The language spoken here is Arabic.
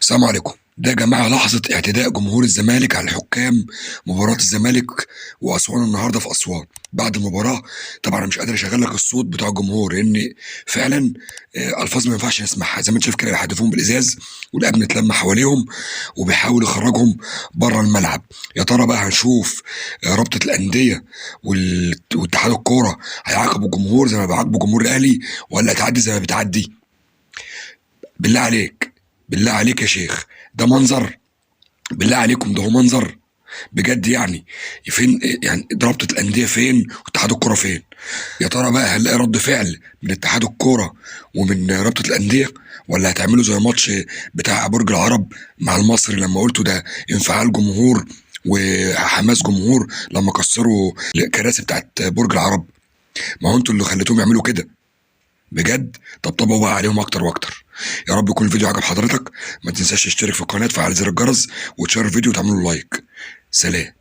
السلام عليكم. ده يا جماعة لحظة اعتداء جمهور الزمالك على الحكام مباراة الزمالك وأسوان النهارده في أسوان. بعد المباراة طبعًا أنا مش قادر أشغّل لك الصوت بتاع الجمهور، لإن فعلًا ألفاظ ما ينفعش نسمعها، زي ما أنت شايف كده بيحدفوهم بالإزاز والأمن اتلم حواليهم وبيحاول يخرّجهم برّه الملعب. يا ترى بقى هنشوف رابطة الأندية واتحاد الكورة هيعاقبوا الجمهور زي ما بيعاقبوا جمهور الأهلي والّا هتعدّي زي ما بتعدّي؟ بالله عليك، بالله عليك يا شيخ، ده منظر؟ بالله عليكم ده هو منظر؟ بجد يعني فين يعني رابطة الأندية فين واتحاد الكورة فين؟ يا ترى بقى هنلاقي رد فعل من اتحاد الكورة ومن رابطة الأندية والّا هتعملوا زي ماتش بتاع برج العرب مع المصري لمّا قلتوا ده انفعال جمهور وحماس جمهور لمّا كسروا الكراسي بتاعة برج العرب؟ ما هو أنتم اللي خليتوهم يعملوا كده. بجد طبطبوا بقى عليهم اكتر واكتر. يا رب يكون الفيديو عجب حضرتك، ما تنساش تشترك في القناه، تفعل زر الجرس وتشير الفيديو وتعملوا لايك. سلام.